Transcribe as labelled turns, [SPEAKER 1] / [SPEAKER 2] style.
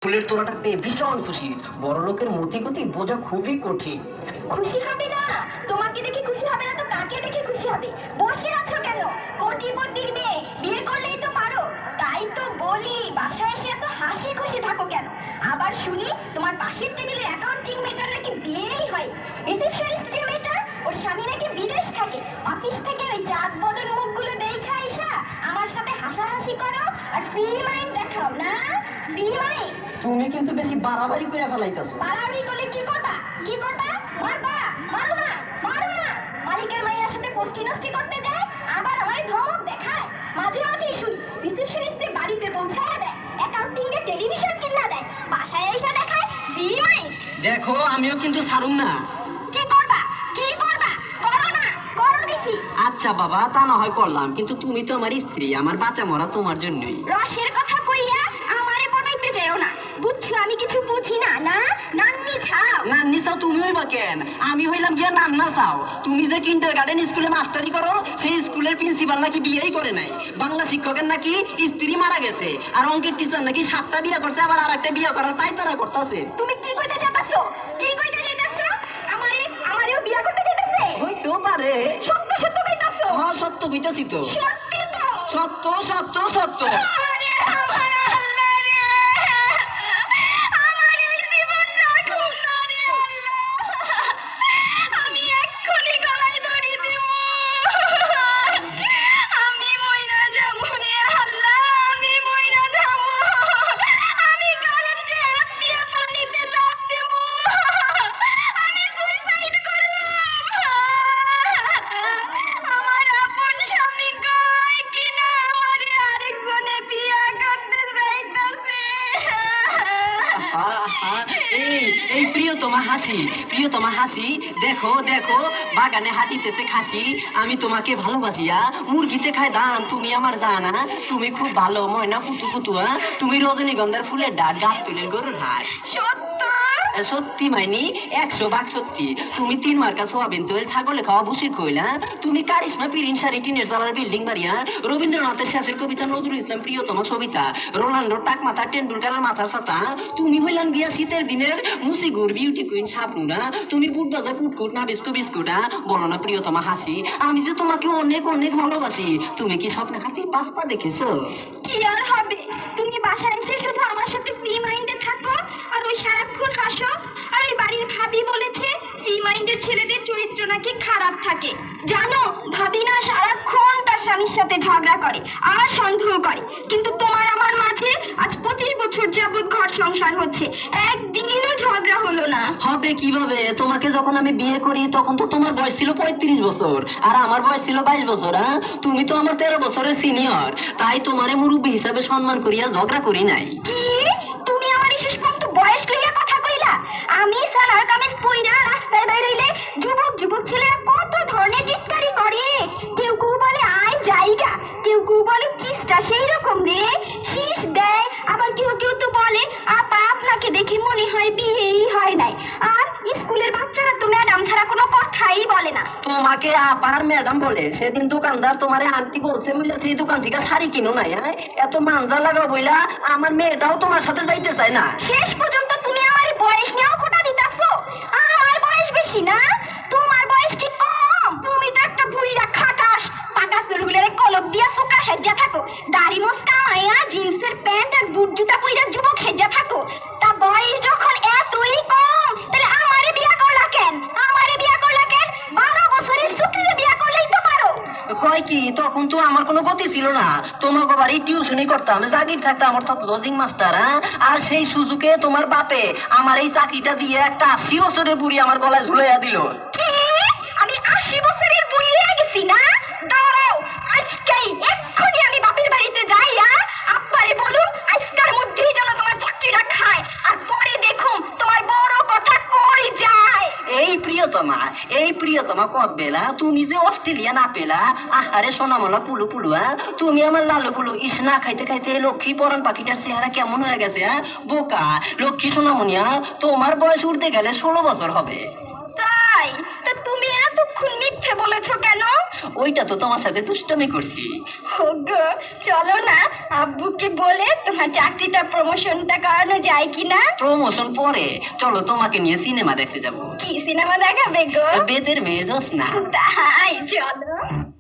[SPEAKER 1] ফুলের তোড়াটা পেয়ে ভীষণ খুশি। বড় লোকের মতি গতি বোঝা খুবই কঠিন।
[SPEAKER 2] খুশি হবে না? তোমাকে দেখে খুশি হবে না তো কাকে দেখে খুশি হবে? বসে আছো কেন? কোটিপতির মেয়ে, বিয়ে করলেই তো পারো। তাই তো বলি, বাসায় এসে এত হাসি খুশি থাকো কেন? আবার শুনি তোমার পাশের টেবিলের অ্যাকাউন্টিং মেয়েটার নাকি বিয়েই হয়। রিসেপশনিস্ট যে মেয়েটা, ওর স্বামী নাকি বিদেশ থাকে। অফিস থেকে ওই জাত বদল মুখগুলো দেখা আইসা আমার সাথে হাসাহাসি করো আর ফ্রি মাইন্ড দেখাও না? Free mind?
[SPEAKER 1] তুমি কিন্তু বেশি বাড়াবাড়ি করে ফেলাইতেছো।
[SPEAKER 2] বাড়াবাড়ি করলে কি করবা? কি করবা? মারবা? মারো না, মারো না। মালিকের মাইয়ার সাথে পোস্টি নষ্টি করতে যায়, আবার আমারে ধমক দেখায়। মাঝে মাঝেই শুনি রিসেপশনিস্টে বাড়িতে পৌঁছায় দেয়, অ্যাকাউন্টিং এর টেলিভিশন কিনা দেয়, বাসায় এসে দেখায় ফ্রি মাইন্ড।
[SPEAKER 1] দেখো আমিও কিন্তু ছাড়ুম না।
[SPEAKER 2] কি করবা? কি করবা? করো না, করো দেখি।
[SPEAKER 1] আচ্ছা বাবা, তা না হয় করলাম, কিন্তু তুমি তো আমার স্ত্রী, আমার বাচ্চা মরা তোমার জন্যই।
[SPEAKER 2] রসের কথা কইয়া আমারে পটাইতে যেও না, বুঝছো আমি কিছু বুঝি না। না নান্নি ছাও।
[SPEAKER 1] নান্নি চাও তুমি হইবা কেন? আমি হইলাম গিয়া নান্না চাও। তুমি যে কিন্ডার গার্ডেন স্কুলে মাস্টারি করো, সেই স্কুলের প্রিন্সিপাল নাকি বিয়েই করে নাই। বাংলা শিক্ষকের নাকি স্ত্রী মারা গেছে, আর অঙ্কের টিচার নাকি 7টা বিয়ে করছে, আবার আরেকটা বিয়ে করার তাই তারা করতেছে।
[SPEAKER 2] তুমি কি কইতে চাইতাছো? কি কইতে চাইতাছো? আমারেও বিয়া করতে চাইতাছে?
[SPEAKER 1] হইতেও পারে।
[SPEAKER 2] সত্য সত্য কইতাছো?
[SPEAKER 1] হ্যাঁ সত্য কইতাছি তো।
[SPEAKER 2] সত্যি তো?
[SPEAKER 1] সত্য সত্য সত্য।
[SPEAKER 2] আরে আমার আল্লাহ রে! আমার এই জীবন রাখুন না রে আল্লাহ! আমি এক্ষুনি গলায় দড়ি দিব। আমি মইরা যাবো রে আল্লাহ! আমি মইরা যাবো! আমি কারেন্টে হাত দিয়া পানিতে লাফ দেব! আমি সুইসাইড করব! আমার আপন স্বামী কই কিনা আমারে আরেকজনে বিয়া করতে চাইতাছে।
[SPEAKER 1] আহা, এই প্রিয়তমা হাসি, প্রিয়তমা হাসি, দেখো দেখো বাগানে হাঁটিতেছে খাসি। আমি তোমাকে ভালোবাসিয়া মুরগিতে খায় ধান, তুমি আমার জানা। তুমি খুব ভালো ময়না কুতু কুতুয়া, তুমি রজনীগন্ধার ফুলের ডাট, গাবতুলের গরুর হাট।
[SPEAKER 2] সত্য?
[SPEAKER 1] সত্যি মাইনি, 100 ভাগ সত্যি। তুমি 3 মার্কা সোয়াবিন তেল, ছাগলে খাওয়া ভুসির কইলা, তুমি কারিশমা পিরিন শাড়ি, টিনের চালার বিল্ডিং বাড়িয়া, রবীন্দ্রনাথের শেষের কবিতা, নজরুল ইসলাম প্রিয়তমা সবিতা, রোনাল্ডোর টাক মাথা, টেন্ডুলকারের মাথার ছাতা। তুমি হইলাম গিয়া শীতের দিনের মুসিগুর বিউটি কুইন শাপনুরা। তুমি বুটবাজা কুটকুট না বিস্কু বিস্কুটা, বলো না প্রিয়তমা হাসি, আমি যে তোমাকে অনেক অনেক ভালোবাসি। তুমি কি স্বপ্নে হাতির পাসপা দেখেছো?
[SPEAKER 2] কি আর হবে? তুমি বাসায় এসে শুধু আমার সাথে ফ্রি মাইন্ডে থাকো আর ওই সারাক্ষণ হাসো। আর ওই বাড়ির ভাবি বলেছে ফ্রি মাইন্ডের ছেলেদের চরিত্র নাকি খারাপ থাকে। জানো, ভাবি না সারাক্ষণ তার স্বামীর সাথে ঝগড়া করে আর সন্দেহ করে। কিন্তু তোমার আমার মাঝে আজ 25 বছর যাবৎ ঘর সংসার হচ্ছে, একদিনও ঝগড়া হলো না।
[SPEAKER 1] হবে কিভাবে? তোমাকে যখন আমি বিয়ে করি তখন তো তোমার বয়স ছিল 35 বছর, আর আমার বয়স ছিল 22 বছর। হ্যাঁ, তুমি তো আমার 13 বছরের সিনিয়র, তাই তোমারে মুরব্বী হিসাবে সম্মান করিয়া ঝগড়া করি নাই।
[SPEAKER 2] কি? তুমি আমার শেষ পর্যন্ত বয়স লইয়া কথা কইলা? আমি সালার কামিজ পইরা রাস্তায় বাইর হইলে যুবক যুবক ছেলেরা কত ধরনের টিটকারি করে। কেউ কেউ বলে আয় জায়গা, কেউ কেউ বলে চিস্টা সেই রকম রে, শীষ দেয়। আবার কেউ কেউ তো বলে আপা আপনাকে দেখে মনে হয় বিয়েই হয় নাই। আর স্কুলের বাচ্চারা তো ম্যাডাম ছাড়া কোনো কথাই বলে না।
[SPEAKER 1] তোমাকে আপার ম্যাডাম বলে, সেদিন দোকানদার তোমারে আন্টি বলছে বলে সেই দোকান থেকে শাড়ি কিনো নাই। হ্যাঁ, এত মানজা লাগাও বইলা আমার মেয়েটাও তোমার সাথে যাইতে চায় না।
[SPEAKER 2] শেষ পর্যন্ত তুমি আমার বয়স নিয়েও খোটা দিতাছো? আমার বয়স বেশি না, তোমার বয়স কি কম? তুমি তো একটা বুইড়া খাটাস, পাকা চুলগুলোরে কলপ দিয়া সোকা সেজ্জা থাকো, দাড়ি মোছ কামাইয়া জিন্সের প্যান্ট আর বুট জুতা পইরা যুবক সেজ্জা থাকো। তা বয়স যখন এতই কম, তাহলে আমারে বিয়া করলা কেন? আমারে বিয়া করলা কেন? 12 বছরের শুকরিরে বিয়া করলেই তো পারো।
[SPEAKER 1] কয় কি, তখন তো আমার কোনো গতি ছিল না। তোমাকে বাড়ি টিউশনই করতাম, জাগির থাকতাম আমার তত লজিং মাস্টার। হ্যাঁ, আর সেই সুযোগে তোমার বাপে আমার এই চাকরিটা দিয়ে একটা 80 বছরের বুড়ি আমার গলায় ঝুলাইয়া দিল।
[SPEAKER 2] কি? আমি 80 বছরের বুড়ি হয়ে গেছি না? দাঁড়াও, আজকেই এক্ষুনি আমি বাপের বাড়িতে যাইয়া আব্বারে বলুম আজকের মধ্যেই যেন তোমার চাকরিটা খায়, আর পরে দেখুম তোমার বড় কথা কই যায়।
[SPEAKER 1] এই প্রিয়তমা কত বেলা, তুমি যে অস্ট্রেলিয়া না পেলা, আহারে সোনামলা পুলু পুলুয়া, তুমি আমার লালু পুলু ইস না খাইতে খাইতে লক্ষ্মী পরান পাখিটার চেহারা কেমন হয়ে গেছে। হ্যাঁ বোকা লক্ষ্মী সোনামনিয়া, তোমার বয়স উঠতে গেলে 16 বছর হবে।
[SPEAKER 2] তাই? তা তুমি এতক্ষণ মিথ্যে বলেছো কেন?
[SPEAKER 1] ওইটা তো তোমার সাথে দুষ্টমি করছি।
[SPEAKER 2] ওগো চলো না, আব্বুকে বলে তোমার চাকরিটা প্রমোশনটা করানো যায় কিনা।
[SPEAKER 1] প্রমোশন পরে, চলো তোমাকে নিয়ে সিনেমা দেখতে যাবো।
[SPEAKER 2] কি সিনেমা দেখাবে গো?
[SPEAKER 1] বেদের মেয়ে জোস না।
[SPEAKER 2] তাই চলো।